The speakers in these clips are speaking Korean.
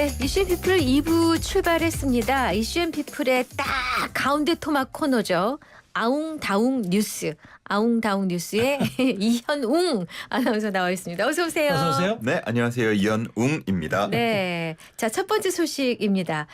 네, 이슈 피플 2부 출발했습니다. 이슈 피플의 딱 가운데 토막 코너죠. 아웅다웅 뉴스. 아웅다웅 뉴스에 이현웅 아나운서 나와 있습니다. 어서 오세요. 어서 오세요. 네, 안녕하세요. 이현웅입니다. 네, 자, 첫 번째 소식입니다.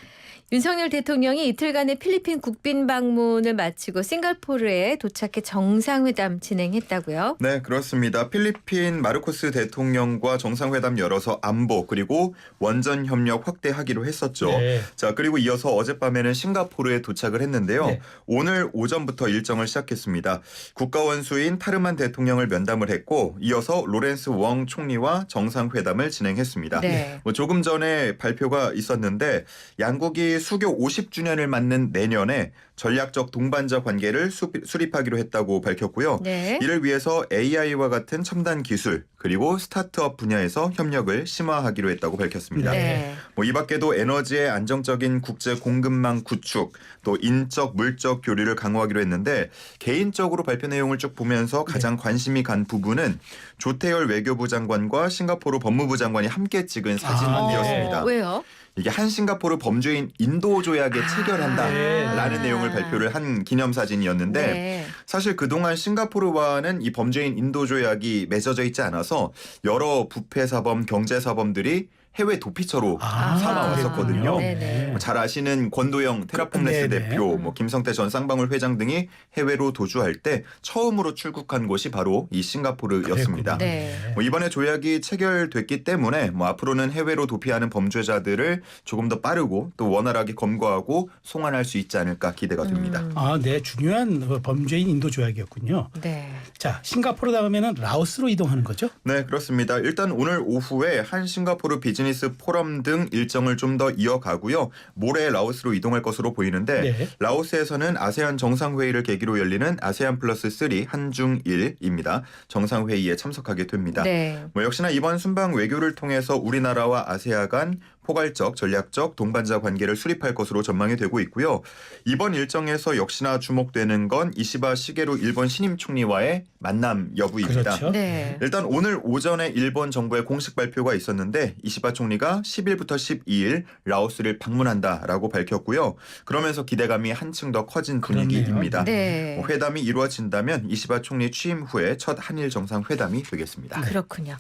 윤석열 대통령이 이틀간의 필리핀 국빈 방문을 마치고 싱가포르에 도착해 정상회담 진행했다고요? 네, 그렇습니다. 필리핀 마르코스 대통령과 정상회담 열어서 안보 그리고 원전 협력 확대하기로 했었죠. 네. 자, 그리고 이어서 어젯밤에는 싱가포르에 도착을 했는데요. 네. 오늘 오전부터 일정을 시작했습니다. 국가원수인 타르만 대통령을 면담을 했고 이어서 로렌스 웡 총리와 정상회담을 진행했습니다. 네. 조금 전에 발표가 있었는데 양국이 수교 50주년을 맞는 내년에 전략적 동반자 관계를 수립하기로 했다고 밝혔고요. 네. 이를 위해서 AI와 같은 첨단 기술 그리고 스타트업 분야에서 협력을 심화하기로 했다고 밝혔습니다. 네. 이 밖에도 에너지의 안정적인 국제 공급망 구축, 또 인적 물적 교류를 강화하기로 했는데 개인적으로 발표 내용을 쭉 보면서 가장 관심이 간 부분은 조태열 외교부 장관과 싱가포르 법무부 장관이 함께 찍은 사진이었습니다. 왜요? 이게 한 싱가포르 범죄인 인도 조약에 체결한다라는 네. 내용을 발표를 한 기념사진이었는데 네. 사실 그동안 싱가포르와는 이 범죄인 인도 조약이 맺어져 있지 않아서 여러 부패사범, 경제사범들이 해외 도피처로 삼아왔었거든요. 네네. 잘 아시는 권도영 테라폼레스 네네. 대표, 김성태 전 쌍방울 회장 등이 해외로 도주할 때 처음으로 출국한 곳이 바로 이 싱가포르였습니다. 네. 이번에 조약이 체결됐기 때문에 앞으로는 해외로 도피하는 범죄자들을 조금 더 빠르고 또 원활하게 검거하고 송환할 수 있지 않을까 기대가 됩니다. 아, 네, 중요한 범죄인 인도 조약이었군요. 네. 자, 싱가포르 다음에는 라오스로 이동하는 거죠? 네, 그렇습니다. 일단 오늘 오후에 한 싱가포르 비즈니스 포럼 등 일정을 좀 더 이어가고요. 모레 라오스로 이동할 것으로 보이는데 네. 라오스에서는 아세안 정상회의를 계기로 열리는 아세안 플러스 3 한중일입니다. 정상회의에 참석하게 됩니다. 네. 역시나 이번 순방 외교를 통해서 우리나라와 아세아 간 포괄적, 전략적 동반자 관계를 수립할 것으로 전망이 되고 있고요. 이번 일정에서 역시나 주목되는 건 이시바 시게루 일본 신임 총리와의 만남 여부입니다. 그렇죠. 네. 일단 오늘 오전에 일본 정부의 공식 발표가 있었는데 이시바 총리가 10일부터 12일 라오스를 방문한다라고 밝혔고요. 그러면서 기대감이 한층 더 커진 분위기입니다. 네. 회담이 이루어진다면 이시바 총리 취임 후에 첫 한일 정상회담이 되겠습니다. 그렇군요.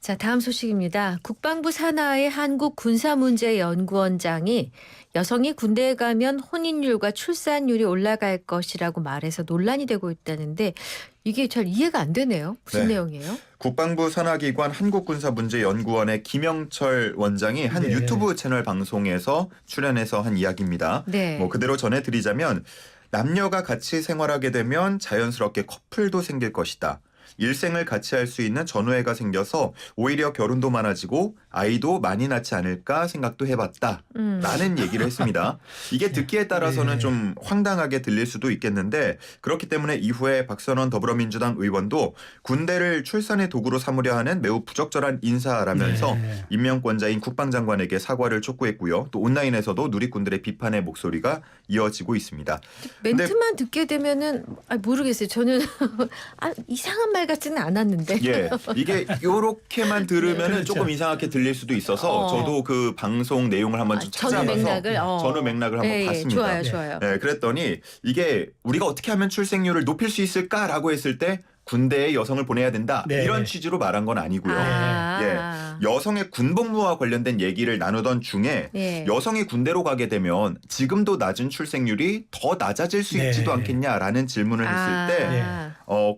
자, 다음 소식입니다. 국방부 산하의 한국군사문제연구원장이 여성이 군대에 가면 혼인율과 출산율이 올라갈 것이라고 말해서 논란이 되고 있다는데 이게 잘 이해가 안 되네요. 무슨 네. 내용이에요? 국방부 산하기관 한국군사문제연구원의 김영철 원장이 한 네. 유튜브 채널 방송에서 출연해서 한 이야기입니다. 네. 그대로 전해드리자면 남녀가 같이 생활하게 되면 자연스럽게 커플도 생길 것이다. 일생을 같이 할 수 있는 전우애가 생겨서 오히려 결혼도 많아지고 아이도 많이 낳지 않을까 생각도 해봤다. 라는 얘기를 했습니다. 이게 듣기에 따라서는 네. 좀 황당하게 들릴 수도 있겠는데 그렇기 때문에 이후에 박선원 더불어민주당 의원도 군대를 출산의 도구로 삼으려 하는 매우 부적절한 인사라면서 네. 임명권자인 국방장관에게 사과를 촉구했고요. 또 온라인에서도 누리꾼들의 비판의 목소리가 이어지고 있습니다. 멘트만 듣게 되면은 모르겠어요. 저는 이상한 말 같지는 않았는데. 예, 이게 요렇게만 들으면은 그렇죠. 조금 이상하게 들릴 수도 있어서 저도 그 방송 내용을 한번 좀 전후 찾아봐서 맥락을 전후 맥락을 한번 예, 예, 봤습니다. 좋아요, 네. 좋아요. 네, 그랬더니 이게 우리가 어떻게 하면 출생률을 높일 수 있을까라고 했을 때 군대에 여성을 보내야 된다. 네. 이런 취지로 말한 건 아니고요. 아. 여성의 군복무와 관련된 얘기를 나누던 중에 예. 여성이 군대로 가게 되면 지금도 낮은 출생률이 더 낮아질 수 네. 있지도 않겠냐라는 질문을 했을 때 네.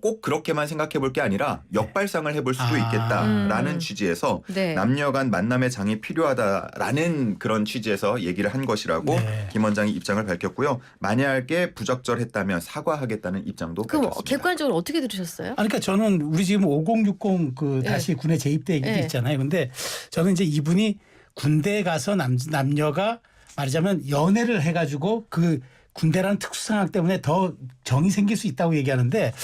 꼭 그렇게만 생각해 볼 게 아니라 역발상을 해볼 수도 있겠다라는 취지에서 네. 남녀 간 만남의 장이 필요하다라는 그런 취지에서 얘기를 한 것이라고 네. 김 원장이 입장을 밝혔고요. 만약에 부적절했다면 사과하겠다는 입장도 그럼 밝혔습니다. 객관적으로 어떻게 들으셨어요? 아, 그러니까 저는 우리 지금 5060 그 네. 다시 군에 재입대 얘기도 네. 있잖아요. 근데 저는 이제 이분이 군대에 가서 남녀가 말하자면 연애를 해가지고 그 군대라는 특수 상황 때문에 더 정이 생길 수 있다고 얘기하는데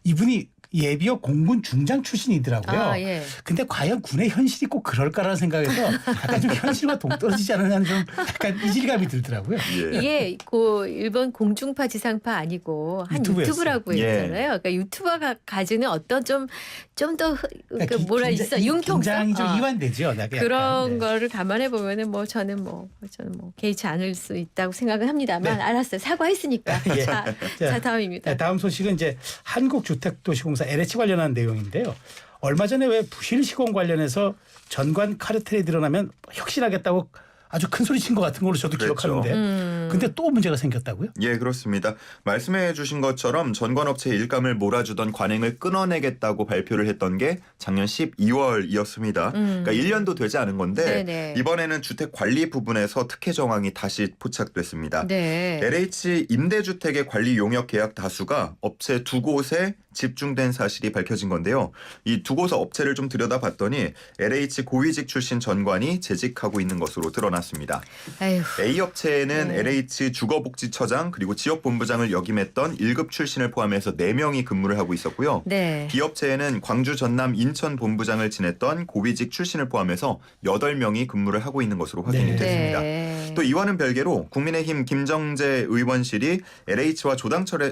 이분이 예비역 공군 중장 출신이더라고요. 아, 예. 근데 과연 군의 현실이 꼭 그럴까라는 생각에서 약간 좀 현실과 동떨어지지 않느냐는 좀 약간 이질감이 들더라고요. 예. 이게 그 일본 공중파 지상파 아니고 한 유튜브였어요. 유튜브라고 예. 했잖아요. 그러니까 유튜버가 가지는 어떤 좀 더 그러니까 뭐라 있어 융통성 긴장이 좀 이완되죠. 약간. 그런 네. 거를 감안해 보면은 저는 개의치 않을 수 있다고 생각을 합니다만 네. 알았어요. 사과했으니까. 예. 자, 다음입니다. 네, 다음 소식은 이제 한국주택도시공사 LH 관련한 내용인데요. 얼마 전에 왜 부실 시공 관련해서 전관 카르텔이 드러나면 혁신하겠다고 아주 큰 소리 친 것 같은 걸로 저도 그랬죠. 기억하는데 근데 또 문제가 생겼다고요? 예, 그렇습니다. 말씀해 주신 것처럼 전관업체의 일감을 몰아주던 관행을 끊어내겠다고 발표를 했던 게 작년 12월이었습니다. 그러니까 1년도 되지 않은 건데 네네. 이번에는 주택 관리 부분에서 특혜 정황이 다시 포착됐습니다. 네. LH 임대주택의 관리 용역 계약 다수가 업체 두 곳에 집중된 사실이 밝혀진 건데요. 이 두 곳 업체를 좀 들여다봤더니 LH 고위직 출신 전관이 재직하고 있는 것으로 드러났습니다. 아유. A 업체에는 네. LH 주거복지처장 그리고 지역본부장을 역임했던 1급 출신을 포함해서 4명이 근무를 하고 있었고요. 네. B 업체에는 광주, 전남, 인천 본부장을 지냈던 고위직 출신을 포함해서 8명이 근무를 하고 있는 것으로 확인이 네. 됐습니다. 네. 또 이와는 별개로 국민의힘 김정재 의원실이 LH와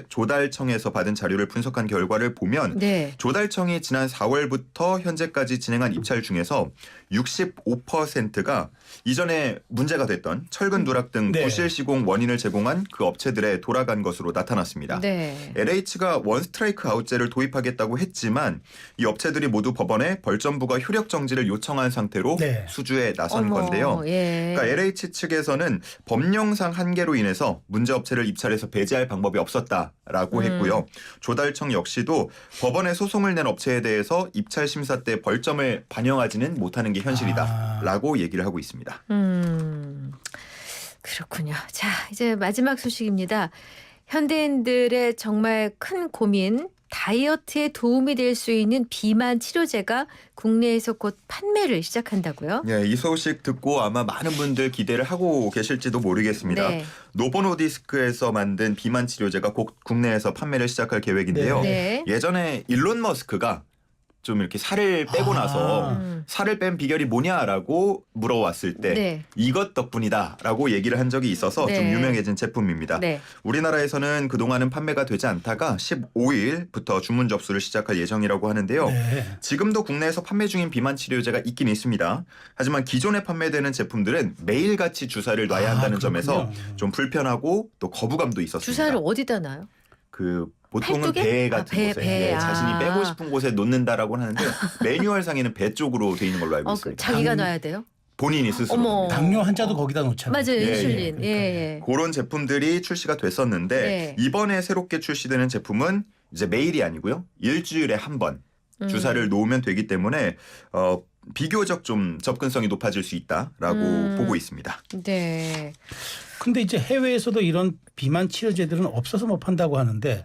조달청에서 받은 자료를 분석한 결과를 보면 네. 조달청이 지난 4월부터 현재까지 진행한 입찰 중에서 65%가 이전에 문제가 됐던 철근 누락 등 네. 부실 시공 원인을 제공한 그 업체들에 돌아간 것으로 나타났습니다. 네. LH가 원스트라이크 아웃제를 도입하겠다고 했지만 이 업체들이 모두 법원에 벌점부가 효력 정지를 요청한 상태로 네. 수주에 나선 어머, 건데요. 예. 그러니까 LH 측에서는 법령상 한계로 인해서 문제 업체를 입찰해서 배제할 방법이 없었다라고 했고요. 조달청 역시도 법원에 소송을 낸 업체에 대해서 입찰 심사 때 벌점을 반영하지는 못하는 게 현실이다라고 얘기를 하고 있습니다. 그렇군요. 자, 이제 마지막 소식입니다. 현대인들의 정말 큰 고민, 다이어트에 도움이 될 수 있는 비만 치료제가 국내에서 곧 판매를 시작한다고요? 예, 이 소식 듣고 아마 많은 분들 기대를 하고 계실지도 모르겠습니다. 네. 노보노디스크에서 만든 비만 치료제가 곧 국내에서 판매를 시작할 계획인데요. 네. 예전에 일론 머스크가 좀 이렇게 살을 빼고 나서 살을 뺀 비결이 뭐냐라고 물어왔을 때 네. 이것 덕분이다라고 얘기를 한 적이 있어서 네. 좀 유명해진 제품입니다. 네. 우리나라에서는 그동안은 판매가 되지 않다가 15일부터 주문 접수를 시작할 예정이라고 하는데요. 네. 지금도 국내에서 판매 중인 비만 치료제가 있긴 있습니다. 하지만 기존에 판매되는 제품들은 매일같이 주사를 놔야 한다는 점에서 그렇군요. 좀 불편하고 또 거부감도 있었습니다. 주사를 어디다 놔요? 그 보통은 팔뚝에? 배 아, 같은 배, 곳에 배. 자신이 아. 빼고 싶은 곳에 놓는다라고 하는데 매뉴얼상에는 배 쪽으로 돼 있는 걸로 알고 있습니다. 자기가 놔야 돼요? 본인이 스스로. 어머. 놉니다. 당뇨 환자도 거기다 놓잖아요. 맞아요. 예, 인슐린. 예. 예, 예. 그런 제품들이 출시가 됐었는데 네. 이번에 새롭게 출시되는 제품은 이제 매일이 아니고요. 일주일에 한 번 주사를 놓으면 되기 때문에 비교적 좀 접근성이 높아질 수 있다라고 보고 있습니다. 네. 근데 이제 해외에서도 이런 비만 치료제들은 없어서 못 판다고 하는데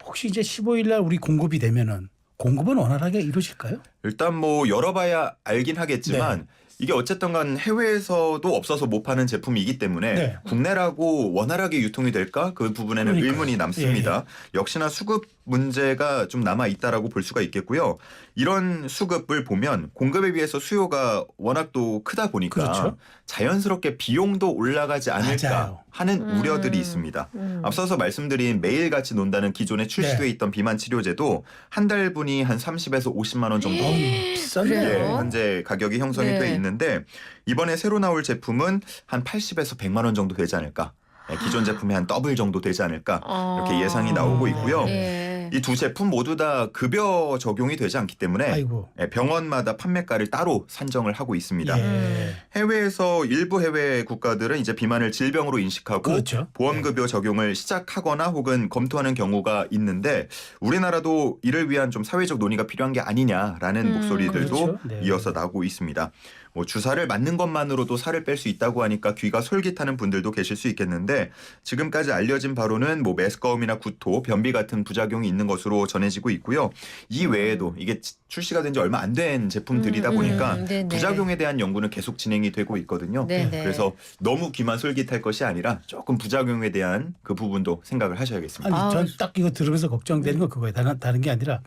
혹시 이제 15일 날 우리 공급이 되면은 공급은 원활하게 이루어질까요? 일단 뭐 열어봐야 알긴 하겠지만 네. 이게 어쨌든 간 해외에서도 없어서 못 파는 제품이기 때문에 네. 국내라고 원활하게 유통이 될까? 그 부분에는 그러니까요. 의문이 남습니다. 역시나 수급 문제가 좀 남아 있다라고 볼 수가 있겠고요. 이런 수급을 보면 공급에 비해서 수요가 워낙 또 크다 보니까 그렇죠. 자연스럽게 비용도 올라가지 않을까 맞아요. 하는 우려들이 있습니다. 앞서서 말씀드린 매일같이 논다는 기존에 출시돼 네. 있던 비만 치료제도 한 달분이 한 30에서 50만 원 정도 비싼데요. 예, 그래요? 현재 가격이 형성이 네. 돼 있는데 이번에 새로 나올 제품은 한 80에서 100만 원 정도 되지 않을까. 예, 기존 제품의 한 더블 정도 되지 않을까. 이렇게 예상이 나오고 있고요. 예. 이 두 제품 모두 다 급여 적용이 되지 않기 때문에 아이고. 예, 병원마다 판매가를 따로 산정을 하고 있습니다. 예. 해외에서 일부 해외 국가들은 이제 비만을 질병으로 인식하고 그렇죠. 보험급여 적용을 시작하거나 혹은 검토하는 경우가 있는데 우리나라도 이를 위한 좀 사회적 논의가 필요한 게 아니냐라는 목소리들도 그렇죠. 네. 이어서 나오고 있습니다. 뭐 주사를 맞는 것만으로도 살을 뺄 수 있다고 하니까 귀가 솔깃하는 분들도 계실 수 있겠는데 지금까지 알려진 바로는 뭐 메스꺼움이나 구토, 변비 같은 부작용이 있는 것으로 전해지고 있고요. 이 외에도 이게 출시가 된 지 얼마 안 된 제품들이다 보니까 네네. 부작용에 대한 연구는 계속 진행이 되고 있거든요. 네네. 그래서 너무 귀만 솔깃할 것이 아니라 조금 부작용에 대한 그 부분도 생각을 하셔야겠습니다. 아니 전 딱 이거 들으면서 걱정되는 건 그거예요. 다른 게 아니라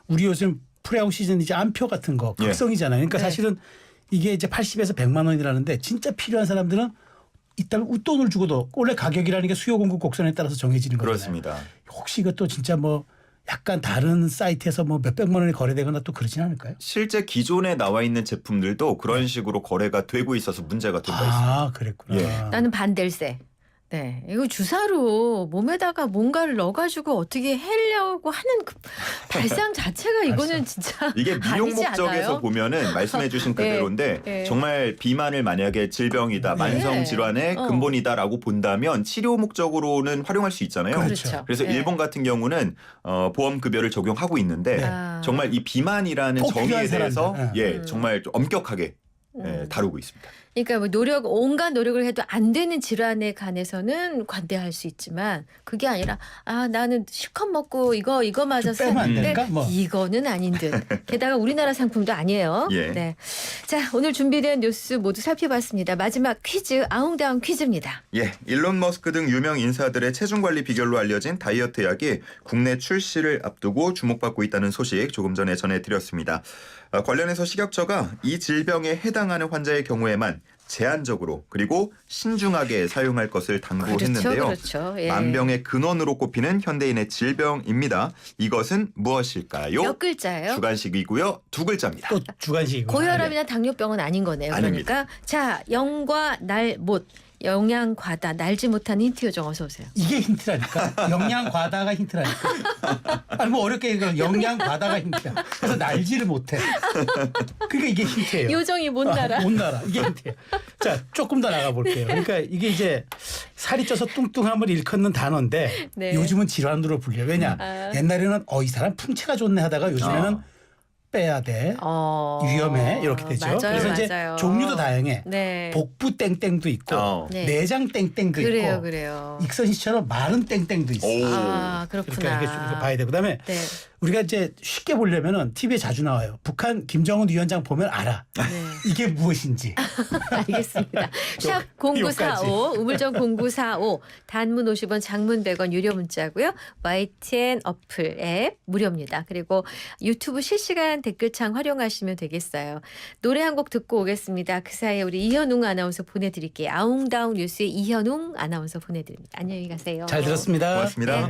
우리 요즘 프로야구 시즌 이제 안표 같은 거 예. 극성이잖아요. 그러니까 네. 사실은 이게 이제 80에서 100만 원이라는데 진짜 필요한 사람들은 이따가 웃돈을 주고도 원래 가격이라는 게 수요 공급 곡선에 따라서 정해지는 거잖아요. 그렇습니다. 혹시 이것도 진짜 뭐 약간 다른 사이트에서 뭐 몇백만 원이 거래되거나 또 그러진 않을까요? 실제 기존에 나와 있는 제품들도 그런 식으로 거래가 되고 있어서 문제가 된 바 있습니다. 아 그랬구나. 예. 나는 반댈세. 네, 이거 주사로 몸에다가 뭔가를 넣어가지고 어떻게 하려고 하는 그 발상 자체가 이거는 진짜 이게 미용 아니지 목적에서 않아요? 보면은 말씀해주신 네, 그대로인데 네. 정말 비만을 만약에 질병이다, 네. 만성 질환의 어. 근본이다라고 본다면 치료 목적으로는 활용할 수 있잖아요. 그렇죠. 그래서 네. 일본 같은 경우는 보험 급여를 적용하고 있는데 네. 아. 정말 이 비만이라는 꼭 정의에 필요한 대해서 사람들. 예, 정말 좀 엄격하게 음. 다루고 있습니다. 그러니까 뭐 온갖 노력을 해도 안 되는 질환에 관해서는 관대할 수 있지만 그게 아니라 나는 실컷 먹고 이거 맞아서 빼면 안 샀는데 될까? 뭐. 이거는 아닌 듯. 게다가 우리나라 상품도 아니에요. 예. 네. 자, 오늘 준비된 뉴스 모두 살펴봤습니다. 마지막 퀴즈 아웅다웅 퀴즈입니다. 예, 일론 머스크 등 유명 인사들의 체중 관리 비결로 알려진 다이어트 약이 국내 출시를 앞두고 주목받고 있다는 소식 조금 전에 전해드렸습니다. 관련해서 식약처가 이 질병에 해당하는 환자의 경우에만 제한적으로 그리고 신중하게 사용할 것을 당부했는데요. 그렇죠. 예. 만병의 근원으로 꼽히는 현대인의 질병입니다. 이것은 무엇일까요? 몇 글자예요? 주간식이고요. 두 글자입니다. 또 주간식이고. 고혈압이나 당뇨병은 아닌 거네요. 아닙니다. 그러니까 자, 영과 날 못, 영양 과다, 날지 못하는 힌트 요정 어서 오세요. 이게 힌트라니까. 영양 과다가 힌트라니까. 아니 뭐 어렵게 얘기하면 영양 과다가 힌트야. 그래서 날지를 못해. 그러니까 이게 힌트예요. 요정이 못 날아. 못 날아. 이게 힌트야. 자 조금 더 나가 볼게요. 그러니까 이게 이제 살이 쪄서 뚱뚱함을 일컫는 단어인데 네. 요즘은 질환으로 불려. 왜냐? 옛날에는 이 사람 풍채가 좋네 하다가 요즘에는 빼야 돼. 위험해 이렇게 되죠. 맞아요, 그래서 이제 맞아요. 종류도 다양해. 네. 복부 땡땡도 있고 네. 내장 땡땡도 그래요, 있고 그래요. 익선이 씨처럼 마른 땡땡도 있어. 오. 그렇구나. 그러니까 이게 좀 봐야 되고 그다음에 네. 우리가 이제 쉽게 보려면은 TV에 자주 나와요. 북한 김정은 위원장 보면 알아. 네. 이게 무엇인지. 알겠습니다. 샵 0945 우물정 0945 단문 50원 장문 100원 유료 문자고요. YTN 어플 앱 무료입니다. 그리고 유튜브 실시간 댓글창 활용하시면 되겠어요. 노래 한 곡 듣고 오겠습니다. 그 사이에 우리 이현웅 아나운서 보내드릴게요. 아웅다웅 뉴스의 이현웅 아나운서 보내드립니다. 안녕히 가세요. 잘 들었습니다. 고맙습니다. 네.